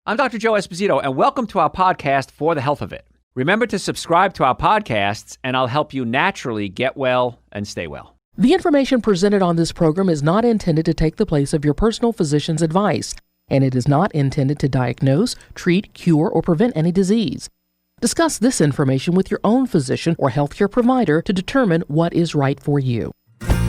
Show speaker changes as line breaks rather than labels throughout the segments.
I'm Dr. Joe Esposito, and welcome to our podcast, For the Health of It. Remember to subscribe to our podcasts, and I'll help you naturally get well and stay well.
The information presented on this program is not intended to take the place of your personal physician's advice, and it is not intended to diagnose, treat, cure, or prevent any disease. Discuss this information with your own physician or healthcare provider to determine what is right for you.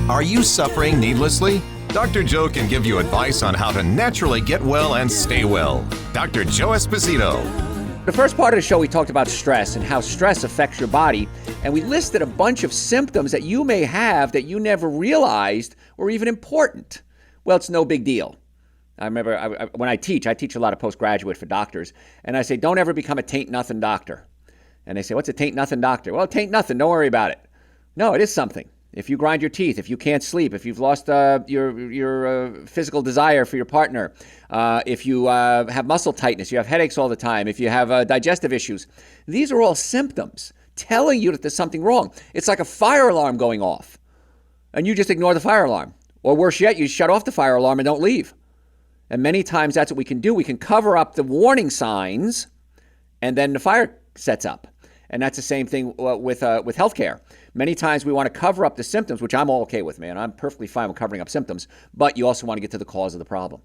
Are you suffering needlessly? Dr. Joe can give you advice on how to naturally get well and stay well. Dr. Joe Esposito.
The first part of the show, we talked about stress and how stress affects your body, and we listed a bunch of symptoms that you may have that you never realized were even important. Well, it's no big deal. I remember when I teach a lot of postgraduate for doctors, and I say, don't ever become a taint nothing doctor. And they say, what's a taint nothing doctor? Well, it taint nothing, don't worry about it. No, it is something. If you grind your teeth, if you can't sleep, if you've lost your physical desire for your partner, if you have muscle tightness, you have headaches all the time, if you have digestive issues, these are all symptoms telling you that there's something wrong. It's like a fire alarm going off, and you just ignore the fire alarm. Or worse yet, you shut off the fire alarm and don't leave. And many times that's what we can do. We can cover up the warning signs, and then the fire sets up. And that's the same thing with healthcare. Many times we want to cover up the symptoms, which I'm all okay with, man. I'm perfectly fine with covering up symptoms, but you also want to get to the cause of the problem.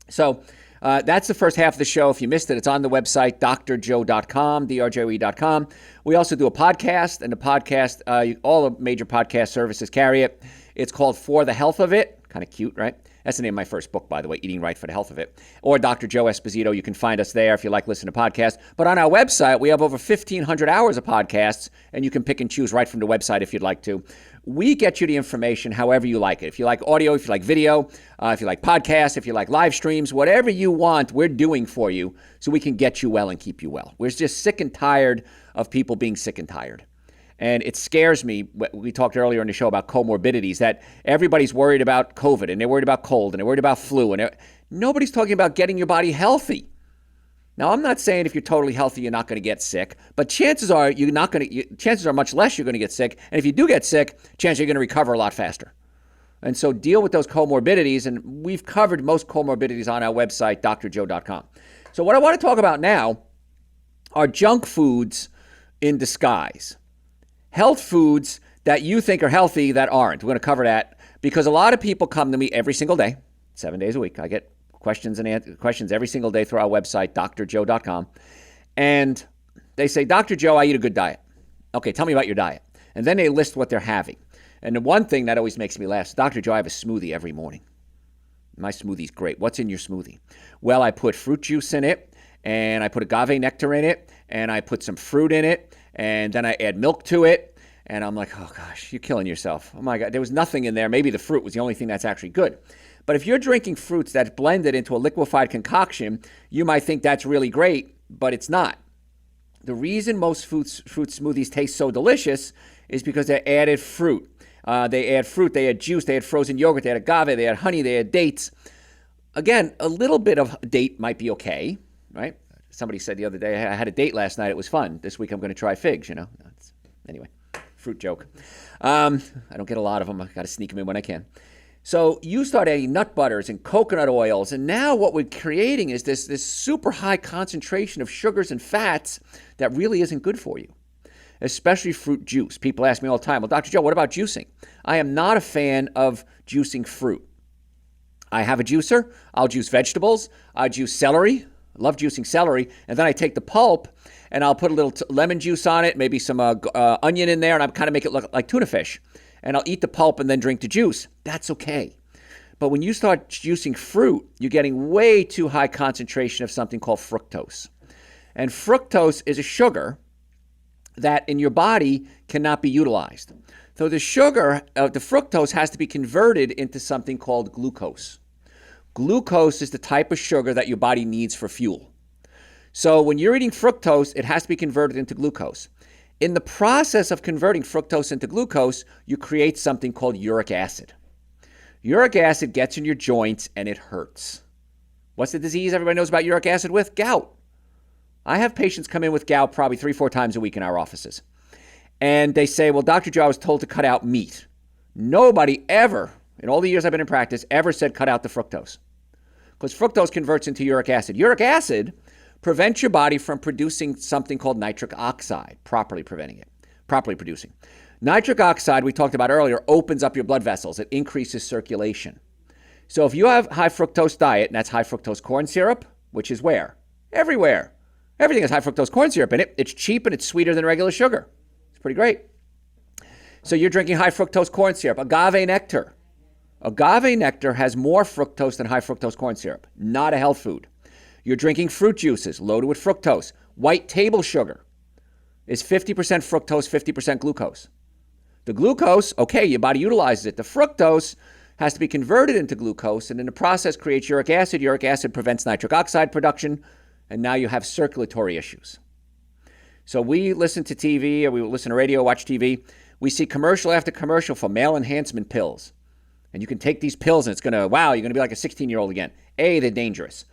So that's the first half of the show. If you missed it, it's on the website, drjoe.com, drjoe.com. We also do a podcast, and the podcast, all the major podcast services carry it. It's called For the Health of It. Kind of cute, right? That's the name of my first book, by the way, Eating Right for the Health of It. Or Dr. Joe Esposito. You can find us there if you like listening to podcasts. But on our website, we have over 1,500 hours of podcasts, and you can pick and choose right from the website if you'd like to. We get you the information however you like it. If you like audio, if you like video, if you like podcasts, if you like live streams, whatever you want, we're doing for you so we can get you well and keep you well. We're just sick and tired of people being sick and tired. And it scares me, we talked earlier in the show about comorbidities, that everybody's worried about COVID, and they're worried about cold, and they're worried about flu, and nobody's talking about getting your body healthy. Now, I'm not saying if you're totally healthy, you're not going to get sick, but chances are chances are much less you're going to get sick, and if you do get sick, chances you're going to recover a lot faster. And so deal with those comorbidities, and we've covered most comorbidities on our website, drjoe.com. So what I want to talk about now are junk foods in disguise. Health foods that you think are healthy that aren't. We're going to cover that because a lot of people come to me every single day, 7 days a week. I get questions every single day through our website, drjoe.com. And they say, Dr. Joe, I eat a good diet. Okay, tell me about your diet. And then they list what they're having. And the one thing that always makes me laugh is, Dr. Joe, I have a smoothie every morning. My smoothie's great. What's in your smoothie? Well, I put fruit juice in it, and I put agave nectar in it, and I put some fruit in it, and then I add milk to it, and I'm like, oh gosh, you're killing yourself. Oh my God, there was nothing in there. Maybe the fruit was the only thing that's actually good. But if you're drinking fruits that's blended into a liquefied concoction, you might think that's really great, but it's not. The reason most fruit smoothies taste so delicious is because they added fruit. They add fruit, they add juice, they add frozen yogurt, they add agave, they add honey, they add dates. Again, a little bit of date might be okay, right? Somebody said the other day, I had a date last night. It was fun. This week I'm going to try figs, Anyway, fruit joke. I don't get a lot of them. I got to sneak them in when I can. So you start adding nut butters and coconut oils, and now what we're creating is this super high concentration of sugars and fats that really isn't good for you, especially fruit juice. People ask me all the time, well, Dr. Joe, what about juicing? I am not a fan of juicing fruit. I have a juicer. I'll juice vegetables. I juice celery. I love juicing celery, and then I take the pulp and I'll put a little lemon juice on it, maybe some onion in there, and I kind of make it look like tuna fish. And I'll eat the pulp and then drink the juice. That's okay. But when you start juicing fruit, you're getting way too high concentration of something called fructose. And fructose is a sugar that in your body cannot be utilized. So the sugar, the fructose has to be converted into something called glucose. Glucose is the type of sugar that your body needs for fuel. So when you're eating fructose, it has to be converted into glucose. In the process of converting fructose into glucose, you create something called uric acid. Uric acid gets in your joints and it hurts. What's the disease everybody knows about uric acid with? Gout. I have patients come in with gout probably 3-4 times a week in our offices. And they say, well, Dr. Joe, I was told to cut out meat. Nobody ever, in all the years I've been in practice, ever said cut out the fructose. because fructose converts into uric acid. Uric acid prevents your body from producing something called nitric oxide, properly producing. Nitric oxide, we talked about earlier, opens up your blood vessels. It increases circulation. So if you have high fructose diet, and that's high fructose corn syrup, which is where? Everywhere. Everything has high fructose corn syrup in it. It's cheap and it's sweeter than regular sugar. It's pretty great. So you're drinking high fructose corn syrup. Agave nectar. Agave nectar has more fructose than high fructose corn syrup. Not a health food. You're drinking fruit juices loaded with fructose. White table sugar is 50% fructose, 50% glucose. The glucose, okay, your body utilizes it. The fructose has to be converted into glucose, and in the process creates uric acid. Uric acid prevents nitric oxide production, and now you have circulatory issues. So we listen to TV, or we listen to radio, watch TV. We see commercial after commercial for male enhancement pills. And you can take these pills and it's going to, wow, you're going to be like a 16-year-old again. A, they're dangerous.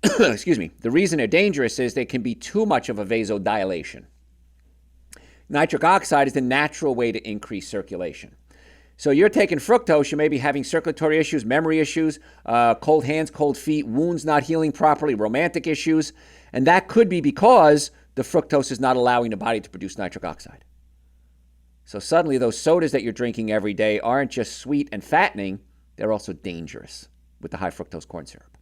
Excuse me. The reason they're dangerous is they can be too much of a vasodilation. Nitric oxide is the natural way to increase circulation. So you're taking fructose, you may be having circulatory issues, memory issues, cold hands, cold feet, wounds not healing properly, romantic issues, and that could be because the fructose is not allowing the body to produce nitric oxide. So suddenly those sodas that you're drinking every day aren't just sweet and fattening, they're also dangerous with the high fructose corn syrup.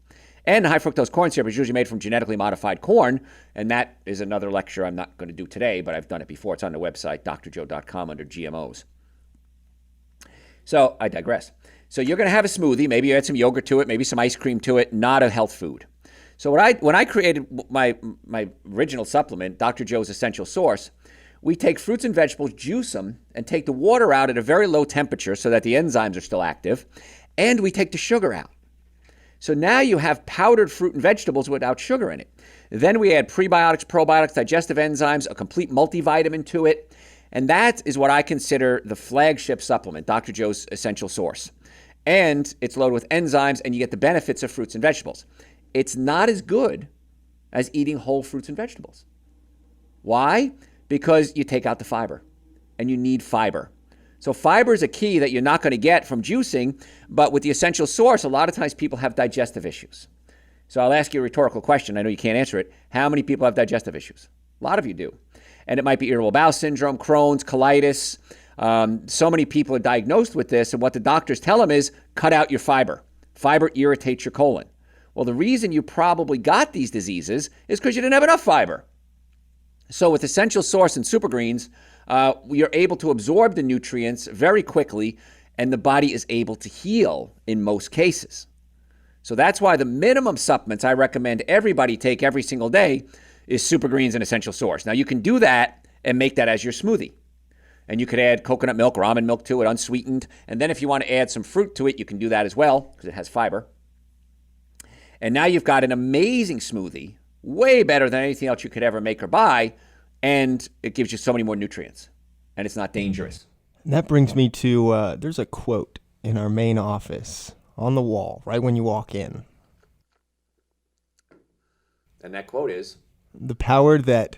And the high fructose corn syrup is usually made from genetically modified corn, and that is another lecture I'm not going to do today, but I've done it before. It's on the website, drjoe.com, under GMOs. So I digress. So you're going to have a smoothie. Maybe you add some yogurt to it, maybe some ice cream to it, not a health food. So when I created my original supplement, Dr. Joe's Essential Source, we take fruits and vegetables, juice them, and take the water out at a very low temperature so that the enzymes are still active, and we take the sugar out. So now you have powdered fruit and vegetables without sugar in it. Then we add prebiotics, probiotics, digestive enzymes, a complete multivitamin to it, and that is what I consider the flagship supplement, Dr. Joe's Essential Source. And it's loaded with enzymes, and you get the benefits of fruits and vegetables. It's not as good as eating whole fruits and vegetables. Why? Because you take out the fiber, and you need fiber. So fiber is a key that you're not going to get from juicing, but with the Essential Source, a lot of times people have digestive issues. So I'll ask you a rhetorical question. I know you can't answer it. How many people have digestive issues? A lot of you do. And it might be irritable bowel syndrome, Crohn's, colitis. So many people are diagnosed with this, and what the doctors tell them is cut out your fiber. Fiber irritates your colon. Well, the reason you probably got these diseases is because you didn't have enough fiber. So with Essential Source and Super Greens, we are able to absorb the nutrients very quickly, and the body is able to heal in most cases. So that's why the minimum supplements I recommend everybody take every single day is Super Greens and Essential Source. Now you can do that and make that as your smoothie. And you could add coconut milk or almond milk to it, unsweetened. And then if you want to add some fruit to it, you can do that as well because it has fiber. And now you've got an amazing smoothie, way better than anything else you could ever make or buy, and it gives you so many more nutrients, and it's not dangerous.
And that brings me to, there's a quote in our main office on the wall, right when you walk in.
And that quote is?
The power that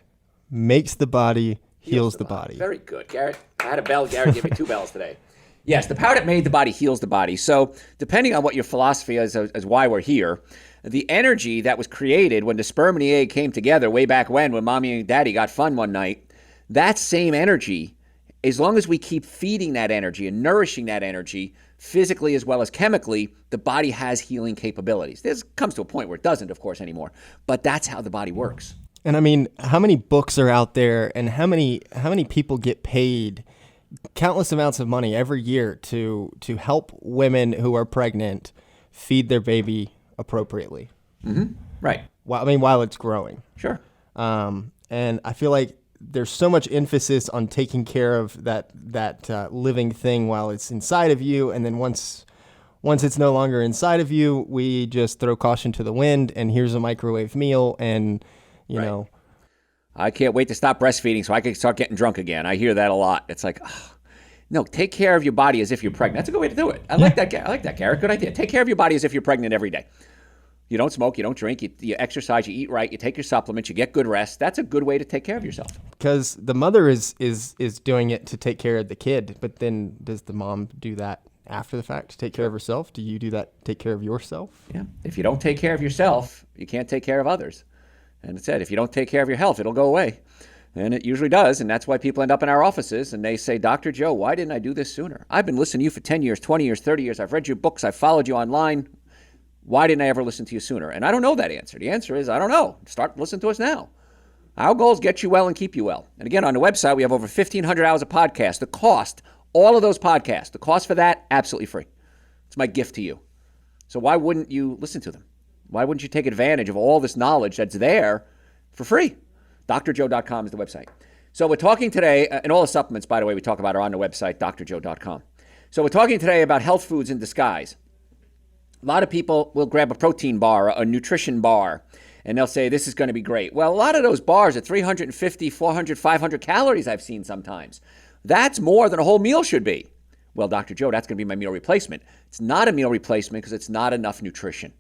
makes the body heals the body.
Very good, Garrett. I had a bell. Garrett gave me 2 bells today. Yes, the power that made the body heals the body. So depending on what your philosophy is as why we're here, the energy that was created when the sperm and the egg came together way back when mommy and daddy got fun one night, that same energy, as long as we keep feeding that energy and nourishing that energy physically as well as chemically, the body has healing capabilities. This comes to a point where it doesn't, of course, anymore. But that's how the body works.
And I mean, how many books are out there, and how many people get paid countless amounts of money every year to help women who are pregnant feed their baby appropriately?
Mm-hmm. Right.
While it's growing.
Sure.
And I feel like there's so much emphasis on taking care of that living thing while it's inside of you, and then once it's no longer inside of you, we just throw caution to the wind, and here's a microwave meal, and you know.
I can't wait to stop breastfeeding so I can start getting drunk again. I hear that a lot. It's like, no, take care of your body as if you're pregnant. That's a good way to do it. I like that, Garrett. Good idea. Take care of your body as if you're pregnant every day. You don't smoke, you don't drink, you exercise, you eat right, you take your supplements, you get good rest. That's a good way to take care of yourself.
Because the mother is doing it to take care of the kid, but then does the mom do that after the fact to take care of herself? Do you do that, take care of yourself?
Yeah. If you don't take care of yourself, you can't take care of others. And it said, if you don't take care of your health, it'll go away. And it usually does. And that's why people end up in our offices and they say, Dr. Joe, why didn't I do this sooner? I've been listening to you for 10 years, 20 years, 30 years. I've read your books. I've followed you online. Why didn't I ever listen to you sooner? And I don't know that answer. The answer is, I don't know. Start listening to us now. Our goal is get you well and keep you well. And again, on the website, we have over 1,500 hours of podcasts. The cost, all of those podcasts, the cost for that, absolutely free. It's my gift to you. So why wouldn't you listen to them? Why wouldn't you take advantage of all this knowledge that's there for free? drjoe.com is the website. So we're talking today, and all the supplements, by the way, we talk about are on the website, drjoe.com. So we're talking today about health foods in disguise. A lot of people will grab a protein bar, a nutrition bar, and they'll say, this is going to be great. Well, a lot of those bars are 350, 400, 500 calories I've seen sometimes. That's more than a whole meal should be. Well, Dr. Joe, that's going to be my meal replacement. It's not a meal replacement because it's not enough nutrition.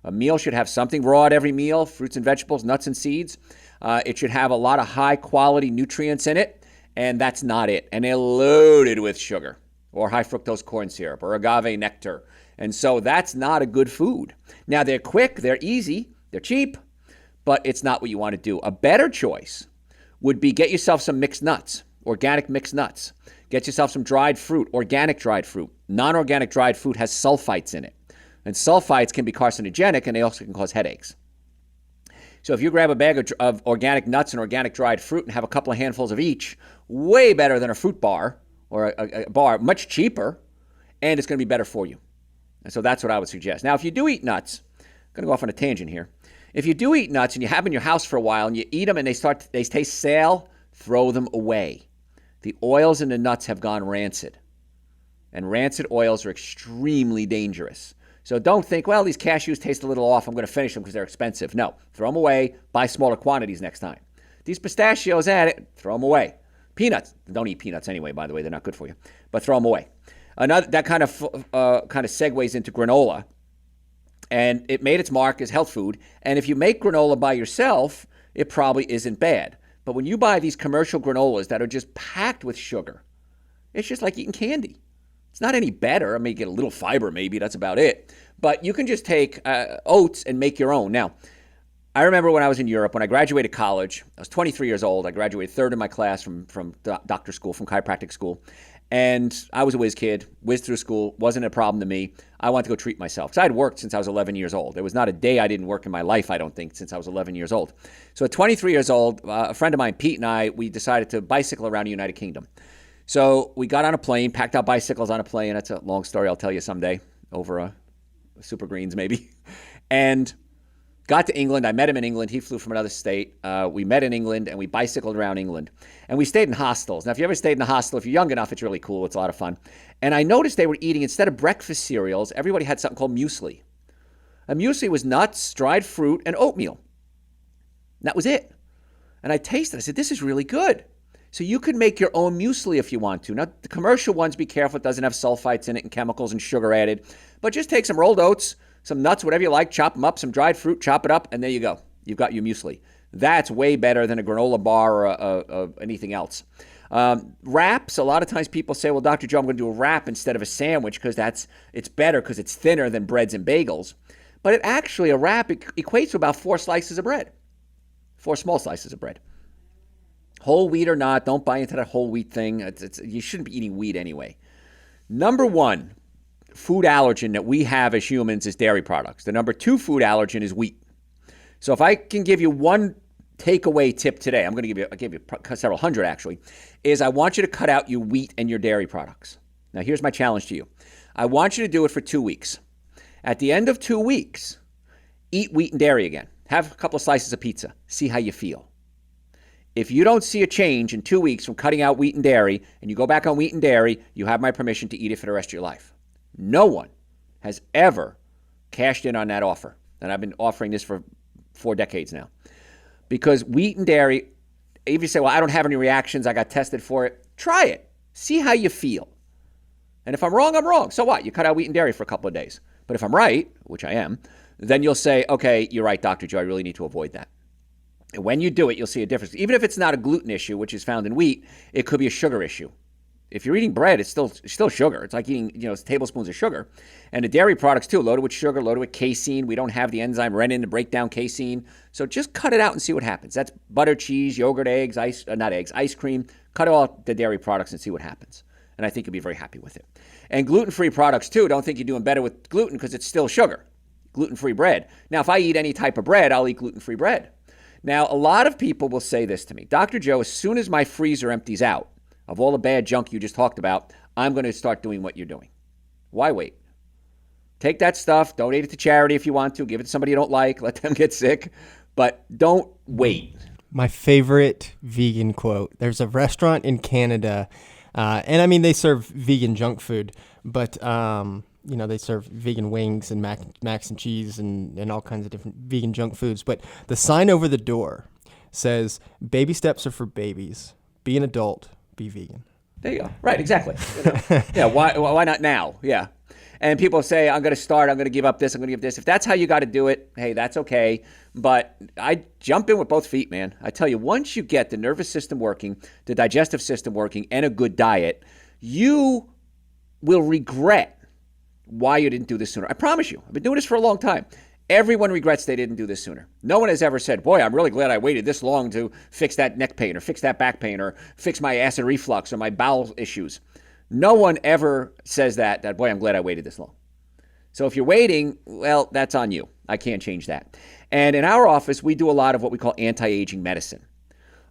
A meal should have something raw at every meal, fruits and vegetables, nuts and seeds. It should have a lot of high-quality nutrients in it, and that's not it. And they're loaded with sugar or high-fructose corn syrup or agave nectar. And so that's not a good food. Now, they're quick, they're easy, they're cheap, but it's not what you want to do. A better choice would be get yourself some mixed nuts, organic mixed nuts. Get yourself some dried fruit, organic dried fruit. Non-organic dried fruit has sulfites in it. And sulfites can be carcinogenic, and they also can cause headaches. So if you grab a bag of organic nuts and organic dried fruit and have a couple of handfuls of each, way better than a fruit bar or a bar, much cheaper, and it's going to be better for you. And so that's what I would suggest. Now, if you do eat nuts, I'm going to go off on a tangent here. If you do eat nuts and you have them in your house for a while and you eat them and they taste stale, throw them away. The oils in the nuts have gone rancid. And rancid oils are extremely dangerous. So don't think, well, these cashews taste a little off. I'm going to finish them because they're expensive. No, throw them away. Buy smaller quantities next time. These pistachios, throw them away. Peanuts, don't eat peanuts anyway, by the way. They're not good for you. But throw them away. That kind of segues into granola. And it made its mark as health food. And if you make granola by yourself, it probably isn't bad. But when you buy these commercial granolas that are just packed with sugar, it's just like eating candy. It's not any better. I mean, you get a little fiber maybe, that's about it. But you can just take oats and make your own. Now, I remember when I was in Europe, when I graduated college, I was 23 years old. I graduated third in my class from doctor school, from chiropractic school. And I was a whiz kid, whizzed through school, wasn't a problem to me. I wanted to go treat myself. Because I had worked since I was 11 years old. There was not a day I didn't work in my life, I don't think, since I was 11 years old. So at 23 years old, a friend of mine, Pete, and I, we decided to bicycle around the United Kingdom. So we got on a plane, packed our bicycles on a plane. That's a long story I'll tell you someday, over Super Greens maybe. And got to England. I met him in England. He flew from another state. We met in England, and we bicycled around England. And we stayed in hostels. Now, if you ever stayed in a hostel, if you're young enough, it's really cool. It's a lot of fun. And I noticed they were eating, instead of breakfast cereals, everybody had something called muesli. And muesli was nuts, dried fruit, and oatmeal. And that was it. And I tasted it. I said, this is really good. So you could make your own muesli if you want to. Now, the commercial ones, be careful. It doesn't have sulfites in it and chemicals and sugar added. But just take some rolled oats, some nuts, whatever you like, chop them up, some dried fruit, chop it up, and there you go. You've got your muesli. That's way better than a granola bar or anything else. Wraps, a lot of times people say, well, Dr. Joe, I'm going to do a wrap instead of a sandwich because it's better because it's thinner than breads and bagels. But a wrap equates to about 4 slices of bread, 4 small slices of bread. Whole wheat or not, don't buy into that whole wheat thing. You shouldn't be eating wheat anyway. Number 1 food allergen that we have as humans is dairy products. The number 2 food allergen is wheat. So if I can give you one takeaway tip today, I'll give you several hundred actually, is I want you to cut out your wheat and your dairy products. Now here's my challenge to you. I want you to do it for 2 weeks. At the end of 2 weeks, eat wheat and dairy again. Have a couple of slices of pizza. See how you feel. If you don't see a change in 2 weeks from cutting out wheat and dairy, and you go back on wheat and dairy, you have my permission to eat it for the rest of your life. No one has ever cashed in on that offer. And I've been offering this for 4 decades now. Because wheat and dairy, if you say, well, I don't have any reactions, I got tested for it, try it. See how you feel. And if I'm wrong, I'm wrong. So what? You cut out wheat and dairy for a couple of days. But if I'm right, which I am, then you'll say, okay, you're right, Dr. Joe, I really need to avoid that. And when you do it, you'll see a difference. Even if it's not a gluten issue, which is found in wheat, it could be a sugar issue. If you're eating bread, it's still sugar. It's like eating, tablespoons of sugar. And the dairy products too, loaded with sugar, loaded with casein. We don't have the enzyme renin to break down casein. So just cut it out and see what happens. That's butter, cheese, yogurt, eggs, ice cream. Cut all the dairy products and see what happens. And I think you'll be very happy with it. And gluten-free products too. Don't think you're doing better with gluten because it's still sugar. Gluten-free bread. Now, if I eat any type of bread, I'll eat gluten-free bread. Now, a lot of people will say this to me. Dr. Joe, as soon as my freezer empties out of all the bad junk you just talked about, I'm going to start doing what you're doing. Why wait? Take that stuff, donate it to charity if you want to, give it to somebody you don't like, let them get sick, but don't wait.
My favorite vegan quote. There's a restaurant in Canada, and I mean, they serve vegan junk food, but they serve vegan wings and mac and cheese and all kinds of different vegan junk foods. But the sign over the door says, "Baby steps are for babies. Be an adult. Be vegan."
There you go. Right, exactly. Yeah, why not now? Yeah. And people say, I'm going to give up this, I'm going to give this. If that's how you got to do it, hey, that's okay. But I jump in with both feet, man. I tell you, once you get the nervous system working, the digestive system working, and a good diet, you will regret why you didn't do this sooner. I promise you. I've been doing this for a long time. Everyone regrets they didn't do this sooner. No one has ever said, boy, I'm really glad I waited this long to fix that neck pain or fix that back pain or fix my acid reflux or my bowel issues. No one ever says that, boy, I'm glad I waited this long. So if you're waiting, well, that's on you. I can't change that. And in our office, we do a lot of what we call anti-aging medicine.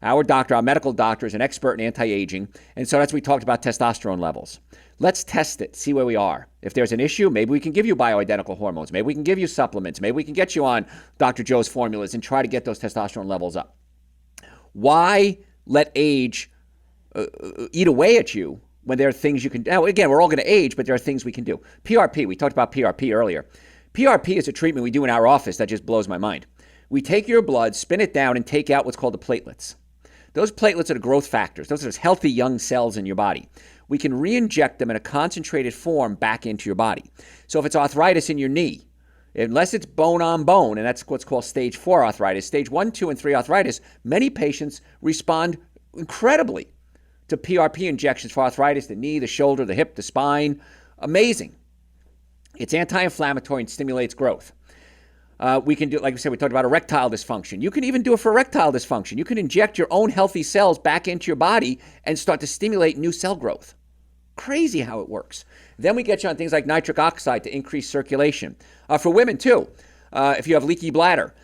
Our medical doctor, is an expert in anti-aging. And so that's what we talked about testosterone levels. Let's test it, see where we are. If there's an issue, maybe we can give you bioidentical hormones. Maybe we can give you supplements. Maybe we can get you on Dr. Joe's formulas and try to get those testosterone levels up. Why let age eat away at you when there are things you can do? Now, again, we're all going to age, but there are things we can do. PRP, we talked about PRP earlier. PRP is a treatment we do in our office that just blows my mind. We take your blood, spin it down, and take out what's called the platelets. Those platelets are the growth factors. Those are those healthy young cells in your body. We can re-inject them in a concentrated form back into your body. So if it's arthritis in your knee, unless it's bone on bone, and that's what's called stage 4 arthritis, stage 1, 2, and 3 arthritis, many patients respond incredibly to PRP injections for arthritis, the knee, the shoulder, the hip, the spine. Amazing. It's anti-inflammatory and stimulates growth. We can do, like we said, we talked about erectile dysfunction. You can even do it for erectile dysfunction. You can inject your own healthy cells back into your body and start to stimulate new cell growth. Crazy how it works. Then we get you on things like nitric oxide to increase circulation. For women too, if you have leaky bladder,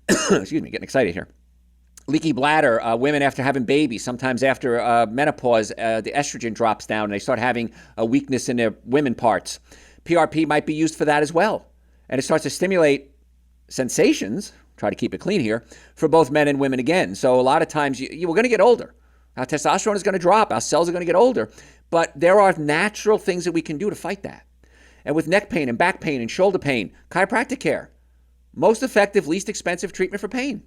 excuse me, getting excited here. Leaky bladder, women after having babies, sometimes after menopause, the estrogen drops down and they start having a weakness in their women parts. PRP might be used for that as well. And it starts to stimulate sensations, try to keep it clean here, for both men and women again. So a lot of times we're going to get older. Our testosterone is going to drop. Our cells are going to get older. But there are natural things that we can do to fight that. And with neck pain and back pain and shoulder pain, chiropractic care, most effective, least expensive treatment for pain.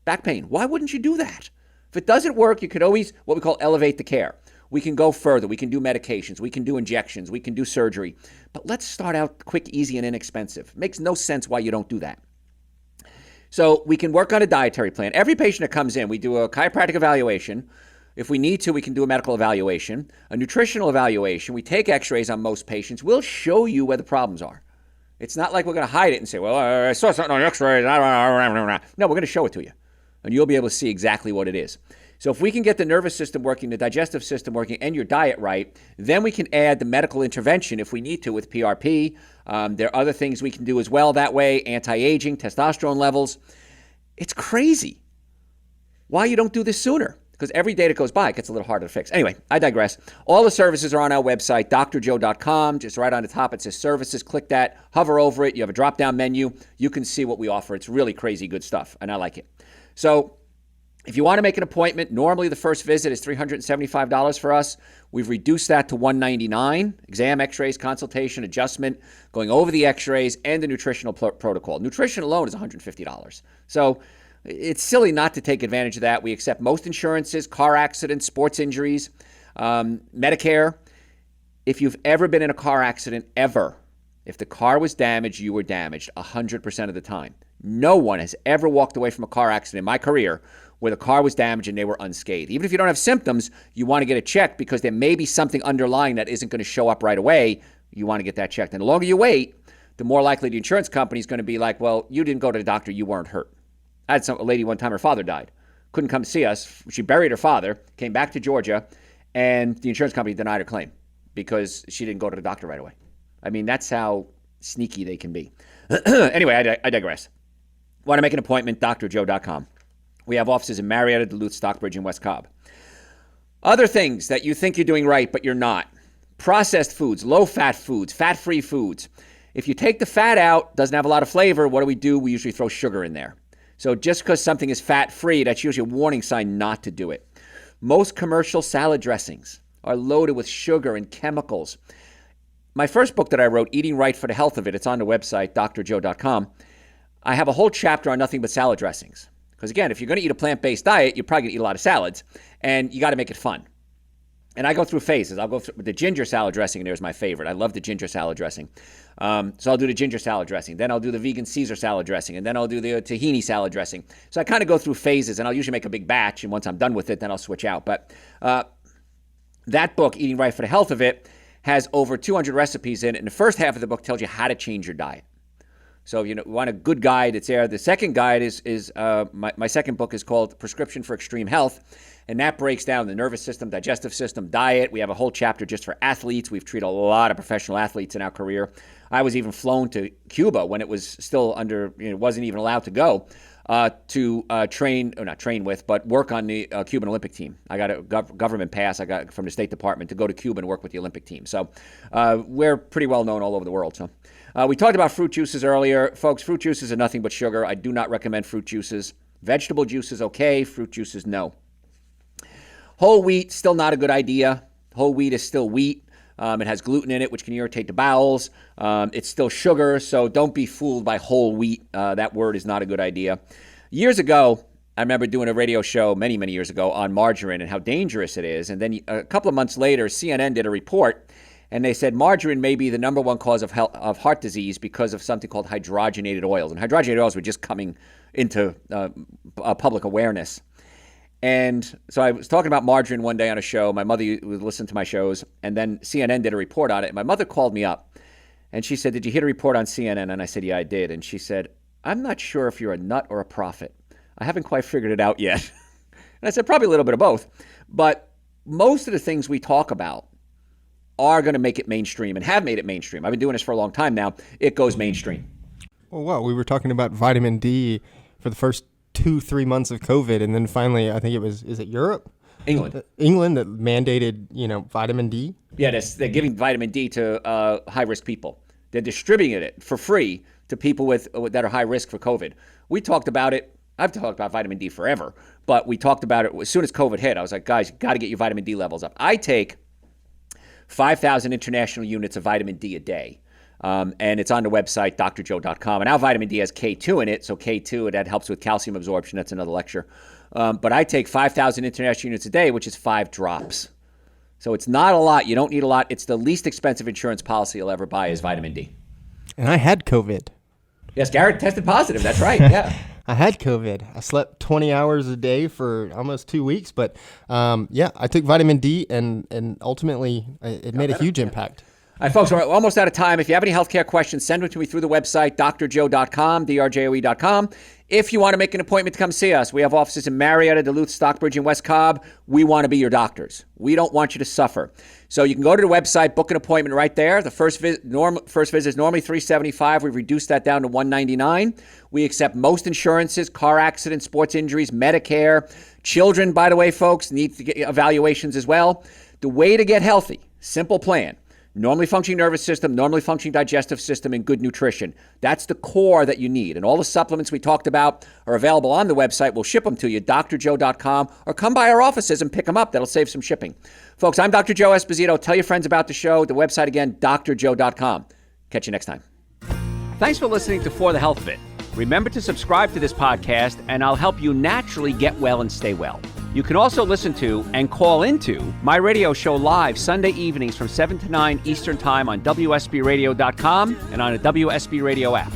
Back pain. Why wouldn't you do that? If it doesn't work, you could always, what we call, elevate the care. We can go further. We can do medications. We can do injections. We can do surgery. But let's start out quick, easy, and inexpensive. Makes no sense why you don't do that. So we can work on a dietary plan. Every patient that comes in, we do a chiropractic evaluation. If we need to, we can do a medical evaluation, a nutritional evaluation. We take x-rays on most patients. We'll show you where the problems are. It's not like we're going to hide it and say, well, I saw something on x-rays. No, we're going to show it to you. And you'll be able to see exactly what it is. So if we can get the nervous system working, the digestive system working, and your diet right, then we can add the medical intervention if we need to with PRP. There are other things we can do as well that way, anti-aging, testosterone levels. It's crazy why you don't do this sooner, because every day that goes by, it gets a little harder to fix. Anyway, I digress. All the services are on our website, drjoe.com. Just right on the top, it says services. Click that, hover over it. You have a drop-down menu. You can see what we offer. It's really crazy good stuff, and I like it. So if you want to make an appointment, normally the first visit is $375 for us. We've reduced that to $199. Exam, x-rays, consultation, adjustment, going over the x-rays, and the nutritional protocol. Nutrition alone is $150. So it's silly not to take advantage of that. We accept most insurances, car accidents, sports injuries, Medicare. If you've ever been in a car accident, ever, if the car was damaged, you were damaged 100% of the time. No one has ever walked away from a car accident in my career where the car was damaged and they were unscathed. Even if you don't have symptoms, you want to get it checked because there may be something underlying that isn't going to show up right away. You want to get that checked. And the longer you wait, the more likely the insurance company is going to be like, well, you didn't go to the doctor, you weren't hurt. I had a lady one time, her father died. Couldn't come to see us. She buried her father, came back to Georgia, and the insurance company denied her claim because she didn't go to the doctor right away. I mean, that's how sneaky they can be. Anyway, I digress. Want to make an appointment, drjoe.com. We have offices in Marietta, Duluth, Stockbridge, and West Cobb. Other things that you think you're doing right, but you're not. Processed foods, low-fat foods, fat-free foods. If you take the fat out, doesn't have a lot of flavor, what do? We usually throw sugar in there. So just because something is fat-free, that's usually a warning sign not to do it. Most commercial salad dressings are loaded with sugar and chemicals. My first book that I wrote, Eating Right for the Health of It, it's on the website, drjoe.com. I have a whole chapter on nothing but salad dressings. Because again, if you're going to eat a plant-based diet, you're probably going to eat a lot of salads, and you got to make it fun. And I go through phases. I'll go through the ginger salad dressing, and there's my favorite. I love the ginger salad dressing. So I'll do the ginger salad dressing. Then I'll do the vegan Caesar salad dressing, and then I'll do the tahini salad dressing. So I kind of go through phases, and I'll usually make a big batch, and once I'm done with it, then I'll switch out. But that book, Eating Right for the Health of It, has over 200 recipes in it, and the first half of the book tells you how to change your diet. So if you want a good guide, it's there. The second guide is my second book is called Prescription for Extreme Health, and that breaks down the nervous system, digestive system, diet. We have a whole chapter just for athletes. We've treated a lot of professional athletes in our career. I was even flown to Cuba when it was still wasn't even allowed to go to work on the Cuban Olympic team. I got a government pass I got from the State Department to go to Cuba and work with the Olympic team. So we're pretty well known all over the world. So we talked about fruit juices earlier. Folks, fruit juices are nothing but sugar. I do not recommend fruit juices. Vegetable juices, okay. Fruit juices, no. Whole wheat, still not a good idea. Whole wheat is still wheat. It has gluten in it, which can irritate the bowels. It's still sugar, so don't be fooled by whole wheat. That word is not a good idea. Years ago, I remember doing a radio show many, many years ago on margarine and how dangerous it is. And then a couple of months later, CNN did a report, and they said margarine may be the number one cause of heart disease because of something called hydrogenated oils. And hydrogenated oils were just coming into public awareness. And so I was talking about margarine one day on a show. My mother would listen to my shows, and then CNN did a report on it. And my mother called me up, and she said, "Did you hear the report on CNN?" And I said, "Yeah, I did." And she said, "I'm not sure if you're a nut or a prophet. I haven't quite figured it out yet." And I said, "Probably a little bit of both." But most of the things we talk about are going to make it mainstream and have made it mainstream. I've been doing this for a long time now. It goes mainstream.
Well, we were talking about vitamin D for the first 2-3 months of COVID, and then finally, I think is it Europe? England that mandated, vitamin D?
Yeah, they're giving vitamin D to high-risk people. They're distributing it for free to people that are high risk for COVID. We talked about it. I've talked about vitamin D forever, but we talked about it as soon as COVID hit. I was like, guys, you got to get your vitamin D levels up. I take 5,000 international units of vitamin D a day. And it's on the website, drjoe.com. And our vitamin D has K2 in it, so K2, that helps with calcium absorption. That's another lecture. But I take 5,000 international units a day, which is 5 drops. So it's not a lot. You don't need a lot. It's the least expensive insurance policy you'll ever buy is vitamin D.
And I had COVID.
Yes, Garrett tested positive. That's right, yeah.
I had COVID. I slept 20 hours a day for almost 2 weeks. But, I took vitamin D, and ultimately it made a huge impact.
All right, folks, we're almost out of time. If you have any healthcare questions, send them to me through the website, drjoe.com, drjoe.com. If you want to make an appointment to come see us, we have offices in Marietta, Duluth, Stockbridge, and West Cobb. We want to be your doctors. We don't want you to suffer. So you can go to the website, book an appointment right there. The first visit is normally $375. We've reduced that down to $199. We accept most insurances, car accidents, sports injuries, Medicare. Children, by the way, folks, need to get evaluations as well. The way to get healthy, simple plan. Normally functioning nervous system, normally functioning digestive system, and good nutrition. That's the core that you need. And all the supplements we talked about are available on the website. We'll ship them to you, drjoe.com, or come by our offices and pick them up. That'll save some shipping. Folks, I'm Dr. Joe Esposito. Tell your friends about the show. The website again, drjoe.com. Catch you next time. Thanks for listening to For the Health of It. Remember to subscribe to this podcast, and I'll help you naturally get well and stay well. You can also listen to and call into my radio show live Sunday evenings from 7 to 9 Eastern Time on WSBRadio.com and on a WSB Radio app.